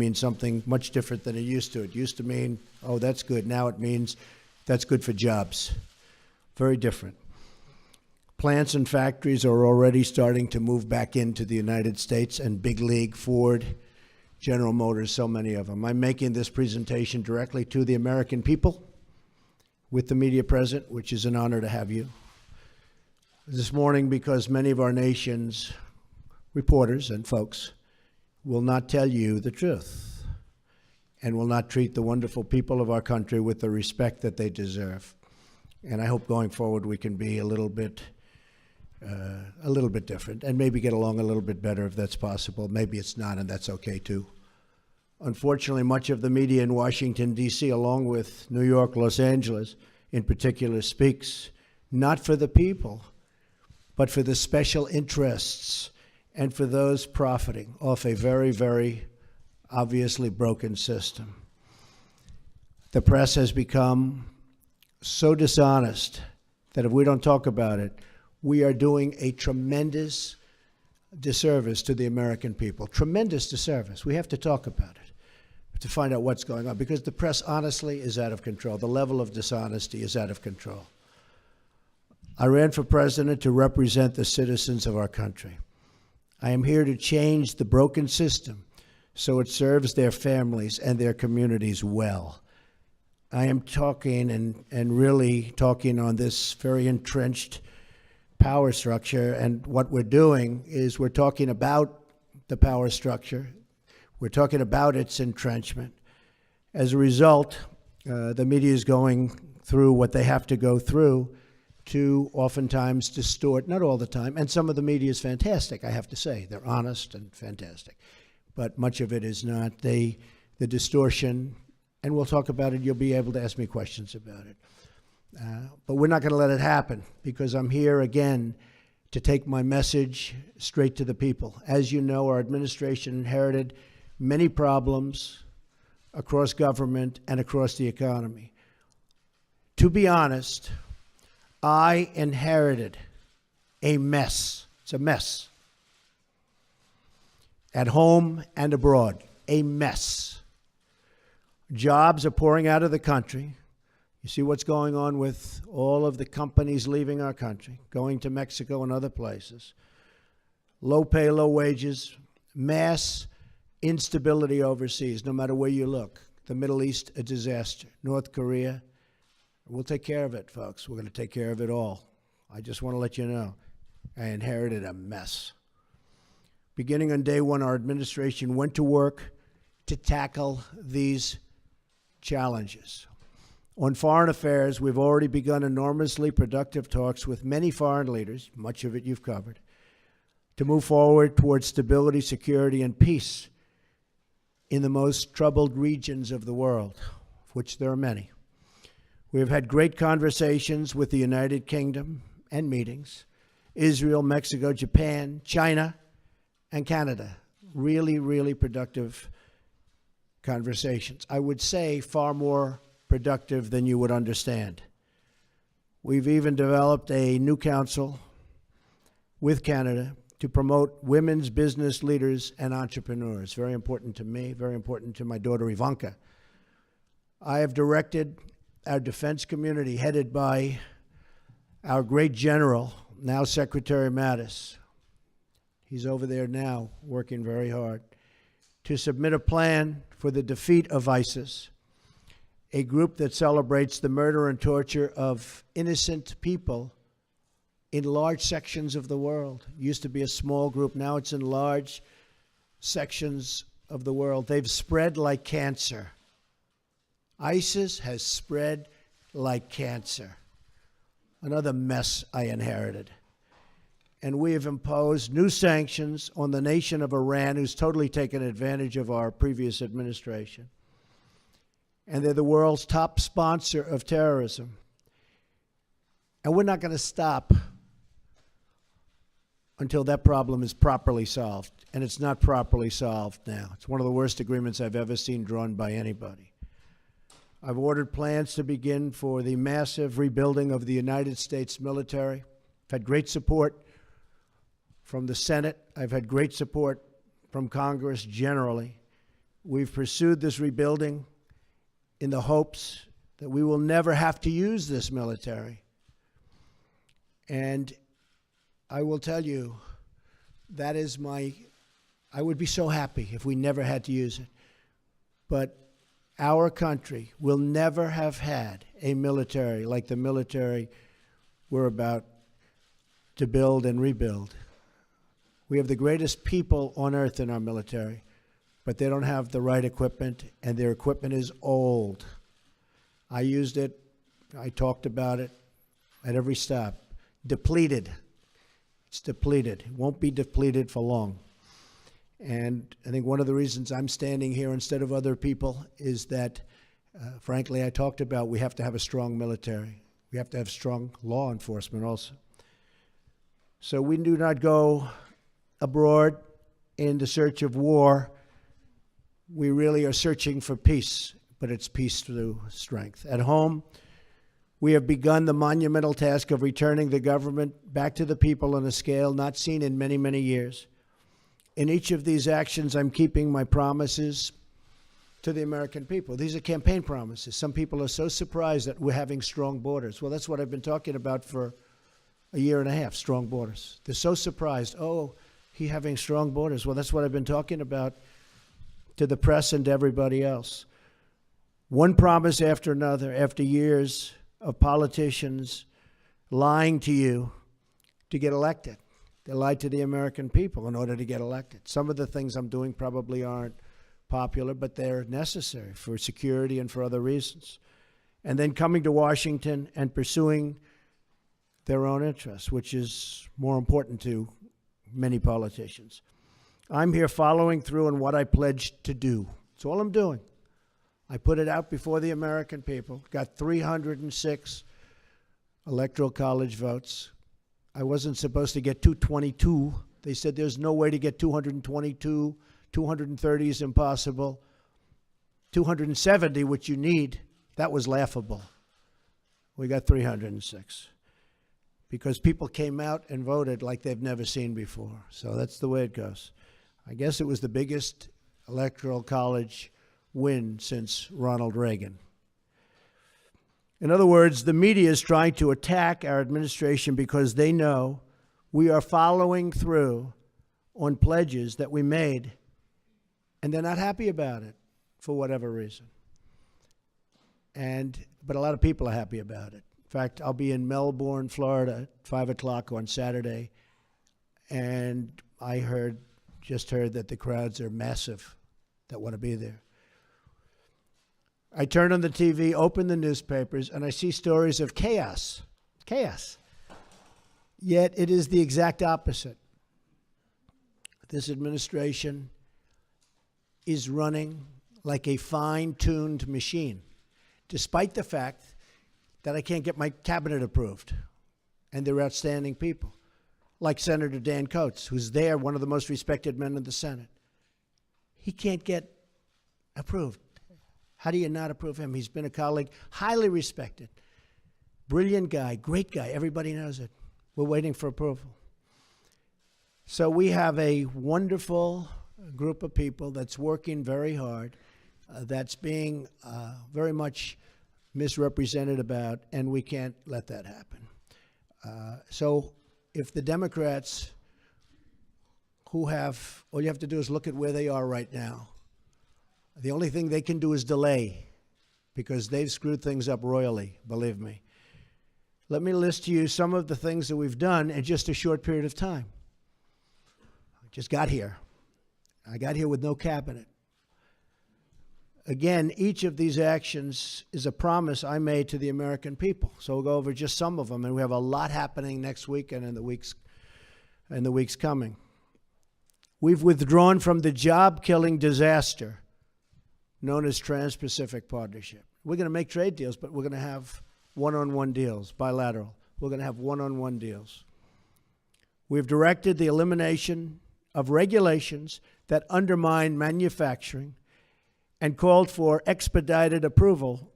means something much different than it used to. It used to mean, oh, that's good. Now it means that's good for jobs. Very different. Plants and factories are already starting to move back into the United States, and big league, Ford, General Motors, so many of them. I'm making this presentation directly to the American people with the media present, which is an honor to have you. This morning, because many of our nation's reporters and folks will not tell you the truth and will not treat the wonderful people of our country with the respect that they deserve. And I hope going forward we can be a little bit different and maybe get along a little bit better if that's possible. Maybe it's not, and that's okay too. Unfortunately, much of the media in Washington, D.C., along with New York, Los Angeles in particular, speaks not for the people, but for the special interests and for those profiting off a very, very obviously broken system. The press has become so dishonest that if we don't talk about it, we are doing a tremendous disservice to the American people. Tremendous disservice. We have to talk about it to find out what's going on, because the press honestly is out of control. The level of dishonesty is out of control. I ran for president to represent the citizens of our country. I am here to change the broken system so it serves their families and their communities well. I am talking and really talking on this very entrenched power structure, and what we're doing is we're talking about the power structure. We're talking about its entrenchment. As a result, the media is going through what they have to go through to oftentimes distort, not all the time, and some of the media is fantastic, I have to say. They're honest and fantastic. But much of it is not. The distortion, and we'll talk about it, you'll be able to ask me questions about it. But we're not going to let it happen, because I'm here again to take my message straight to the people. As you know, our administration inherited many problems across government and across the economy. To be honest, I inherited a mess. It's a mess. At home and abroad, a mess. Jobs are pouring out of the country. You see what's going on with all of the companies leaving our country, going to Mexico and other places. Low pay, low wages, mass instability overseas, no matter where you look. The Middle East, a disaster. North Korea, we'll take care of it, folks. We're going to take care of it all. I just want to let you know, I inherited a mess. Beginning on day one, our administration went to work to tackle these challenges. On foreign affairs, we've already begun enormously productive talks with many foreign leaders, much of it you've covered, to move forward towards stability, security, and peace in the most troubled regions of the world, of which there are many. We have had great conversations with the United Kingdom and meetings, Israel, Mexico, Japan, China, and Canada. Really, really productive conversations. I would say far more productive than you would understand. We've even developed a new council with Canada to promote women's business leaders and entrepreneurs. Very important to me, very important to my daughter Ivanka. I have directed our defense community, headed by our great general, now Secretary Mattis. He's over there now working very hard to submit a plan for the defeat of ISIS, a group that celebrates the murder and torture of innocent people in large sections of the world. It used to be a small group, now it's in large sections of the world. They've spread like cancer. ISIS has spread like cancer. Another mess I inherited. And we have imposed new sanctions on the nation of Iran, who's totally taken advantage of our previous administration. And they're the world's top sponsor of terrorism. And we're not going to stop until that problem is properly solved. And it's not properly solved now. It's one of the worst agreements I've ever seen drawn by anybody. I've ordered plans to begin for the massive rebuilding of the United States military. I've had great support from the Senate. I've had great support from Congress generally. We've pursued this rebuilding in the hopes that we will never have to use this military. And I will tell you, that is I would be so happy if we never had to use it. But our country will never have had a military like the military we're about to build and rebuild. We have the greatest people on earth in our military, but they don't have the right equipment, and their equipment is old. I used it. I talked about it at every stop. Depleted. It's depleted. It won't be depleted for long. And I think one of the reasons I'm standing here instead of other people is that, frankly, I talked about we have to have a strong military. We have to have strong law enforcement also. So we do not go abroad in the search of war. We really are searching for peace, but it's peace through strength. At home, we have begun the monumental task of returning the government back to the people on a scale not seen in many, many years. In each of these actions, I'm keeping my promises to the American people. These are campaign promises. Some people are so surprised that we're having strong borders. Well, that's what I've been talking about for a year and a half, strong borders. They're so surprised. Oh, he's having strong borders. Well, that's what I've been talking about to the press and to everybody else. One promise after another, after years of politicians lying to you to get elected. They lied to the American people in order to get elected. Some of the things I'm doing probably aren't popular, but they're necessary for security and for other reasons. And then coming to Washington and pursuing their own interests, which is more important to many politicians. I'm here following through on what I pledged to do. That's all I'm doing. I put it out before the American people, got 306 electoral college votes. I wasn't supposed to get 222. They said there's no way to get 222. 230 is impossible. 270, which you need, that was laughable. We got 306 because people came out and voted like they've never seen before. So that's the way it goes. I guess it was the biggest electoral college win since Ronald Reagan. In other words, the media is trying to attack our administration because they know we are following through on pledges that we made, and they're not happy about it for whatever reason. But a lot of people are happy about it. In fact, I'll be in Melbourne, Florida at 5 o'clock on Saturday, and I just heard that the crowds are massive that want to be there. I turn on the TV, open the newspapers, and I see stories of chaos. Chaos. Yet it is the exact opposite. This administration is running like a fine-tuned machine, despite the fact that I can't get my cabinet approved. And they're outstanding people, like Senator Dan Coates, who's there, one of the most respected men in the Senate. He can't get approved. How do you not approve him? He's been a colleague, highly respected, brilliant guy, great guy. Everybody knows it. We're waiting for approval. So we have a wonderful group of people that's working very hard, that's being very much misrepresented about, and we can't let that happen. So if the Democrats all you have to do is look at where they are right now. The only thing they can do is delay, because they've screwed things up royally, believe me. Let me list to you some of the things that we've done in just a short period of time. I just got here. I got here with no cabinet. Again, each of these actions is a promise I made to the American people. So we'll go over just some of them, and we have a lot happening next week and in the weeks coming. We've withdrawn from the job-killing disaster known as Trans-Pacific Partnership. We're going to make trade deals, but we're going to have one-on-one deals, bilateral. We're going to have one-on-one deals. We've directed the elimination of regulations that undermine manufacturing and called for expedited approval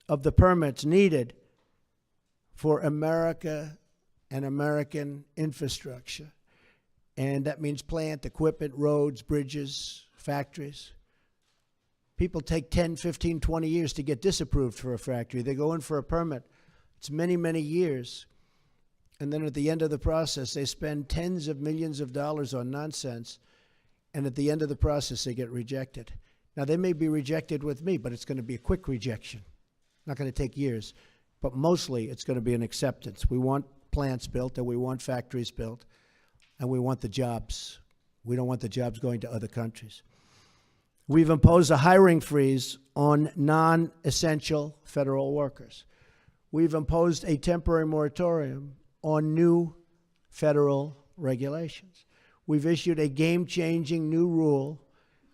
of the permits needed for America and American infrastructure. And that means plant, equipment, roads, bridges, factories. People take 10, 15, 20 years to get disapproved for a factory. They go in for a permit. It's many, many years. And then at the end of the process, they spend tens of millions of dollars on nonsense. And at the end of the process, they get rejected. Now, they may be rejected with me, but it's going to be a quick rejection. Not going to take years. But mostly, it's going to be an acceptance. We want plants built, and we want factories built, and we want the jobs. We don't want the jobs going to other countries. We've imposed a hiring freeze on non-essential federal workers. We've imposed a temporary moratorium on new federal regulations. We've issued a game-changing new rule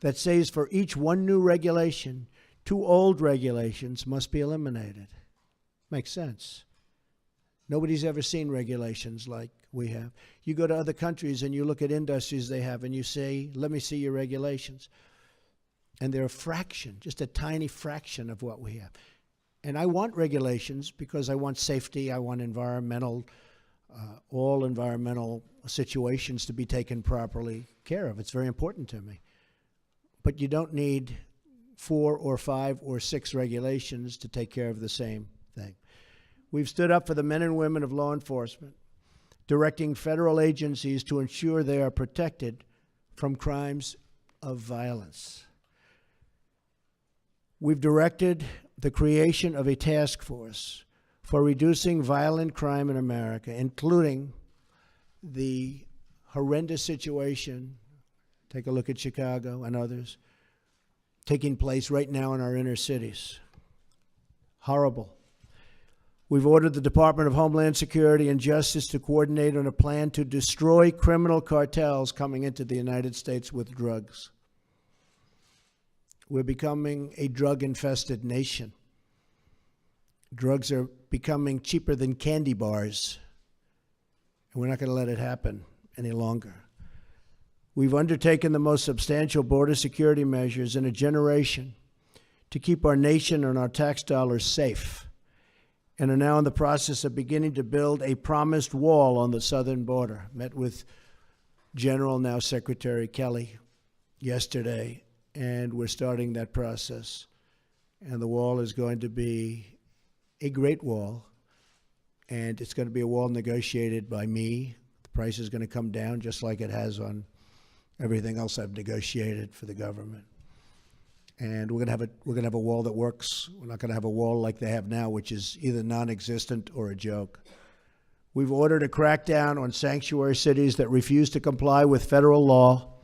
that says for each one new regulation, 2 old regulations must be eliminated. Makes sense. Nobody's ever seen regulations like we have. You go to other countries and you look at industries they have and you say, let me see your regulations. And they're a fraction, just a tiny fraction of what we have. And I want regulations because I want safety, I want all environmental situations to be taken properly care of. It's very important to me. But you don't need 4 or 5 or 6 regulations to take care of the same thing. We've stood up for the men and women of law enforcement, directing federal agencies to ensure they are protected from crimes of violence. We've directed the creation of a task force for reducing violent crime in America, including the horrendous situation, take a look at Chicago and others, taking place right now in our inner cities. Horrible. We've ordered the Department of Homeland Security and Justice to coordinate on a plan to destroy criminal cartels coming into the United States with drugs. We're becoming a drug-infested nation. Drugs are becoming cheaper than candy bars, and we're not going to let it happen any longer. We've undertaken the most substantial border security measures in a generation to keep our nation and our tax dollars safe, and are now in the process of beginning to build a promised wall on the southern border. Met with General, now Secretary Kelly, yesterday, and we're starting that process. And the wall is going to be a great wall, and it's going to be a wall negotiated by me. The price is going to come down just like it has on everything else I've negotiated for the government. And we're going to have a wall that works. We're not going to have a wall like they have now, which is either non-existent or a joke. We've ordered a crackdown on sanctuary cities that refuse to comply with federal law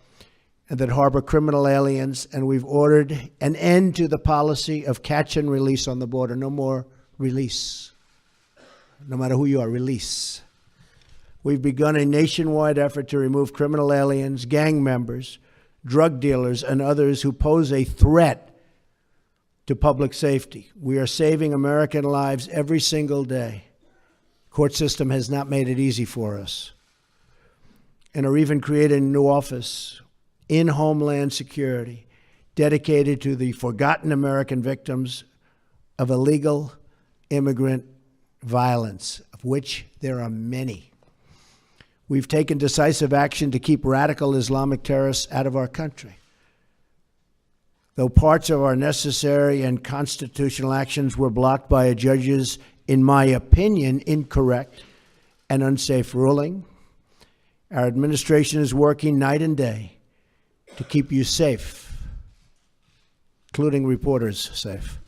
and that harbor criminal aliens, and we've ordered an end to the policy of catch and release on the border. No more release. No matter who you are, release. We've begun a nationwide effort to remove criminal aliens, gang members, drug dealers, and others who pose a threat to public safety. We are saving American lives every single day. The court system has not made it easy for us. And are even creating a new office in Homeland Security dedicated to the forgotten American victims of illegal immigrant violence, of which there are many. We've taken decisive action to keep radical Islamic terrorists out of our country. Though parts of our necessary and constitutional actions were blocked by a judge's, in my opinion, incorrect and unsafe ruling, our administration is working night and day to keep you safe, including reporters safe,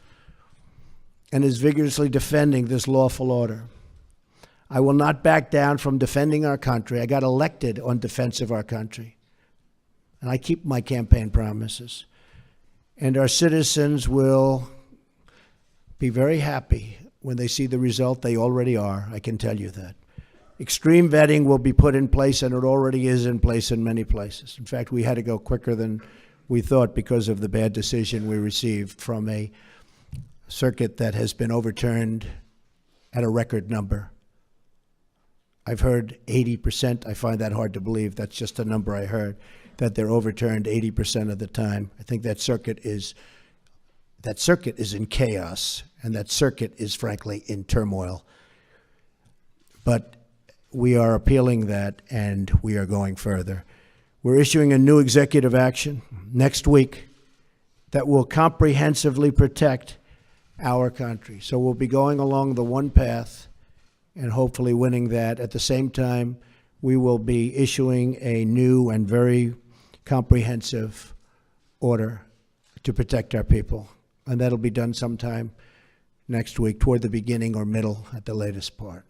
and is vigorously defending this lawful order. I will not back down from defending our country. I got elected on defense of our country, and I keep my campaign promises. And our citizens will be very happy when they see the result. They already are, I can tell you that. Extreme vetting will be put in place, and it already is in place in many places. In fact, we had to go quicker than we thought because of the bad decision we received from a circuit that has been overturned at a record number. I've heard 80%. I find that hard to believe. That's just a number I heard, that they're overturned 80% of the time. I think that circuit is in chaos, and that circuit is, frankly, in turmoil. But we are appealing that, and we are going further. We're issuing a new executive action next week that will comprehensively protect our country. So we'll be going along the one path and hopefully winning that. At the same time, we will be issuing a new and very comprehensive order to protect our people. And that'll be done sometime next week, toward the beginning or middle at the latest part.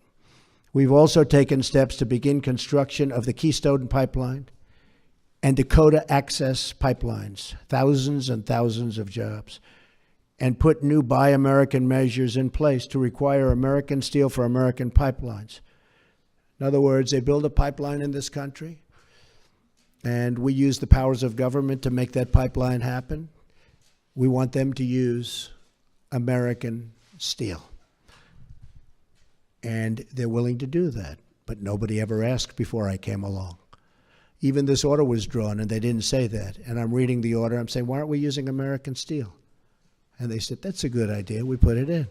We've also taken steps to begin construction of the Keystone Pipeline and Dakota Access Pipelines, thousands and thousands of jobs, and put new Buy American measures in place to require American steel for American pipelines. In other words, they build a pipeline in this country, and we use the powers of government to make that pipeline happen. We want them to use American steel. And they're willing to do that, but nobody ever asked before I came along. Even this order was drawn, and they didn't say that. And I'm reading the order. I'm saying, why aren't we using American steel? And they said, that's a good idea. We put it in.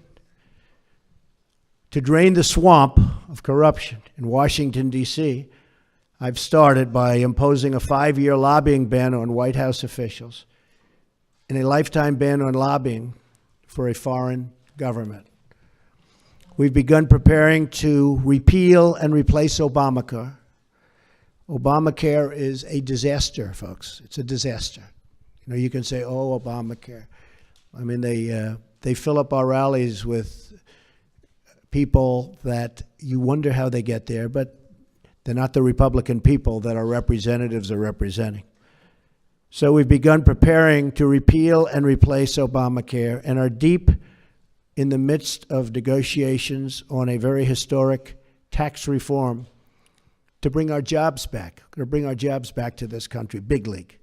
To drain the swamp of corruption in Washington, D.C., I've started by imposing a 5-year lobbying ban on White House officials and a lifetime ban on lobbying for a foreign government. We've begun preparing to repeal and replace Obamacare. Obamacare is a disaster, folks. It's a disaster. You know, you can say, oh, Obamacare. I mean, they fill up our rallies with people that you wonder how they get there, but they're not the Republican people that our representatives are representing. So we've begun preparing to repeal and replace Obamacare and are deep in the midst of negotiations on a very historic tax reform to bring our jobs back. We're going to bring our jobs back to this country, big league.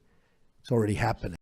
It's already happening.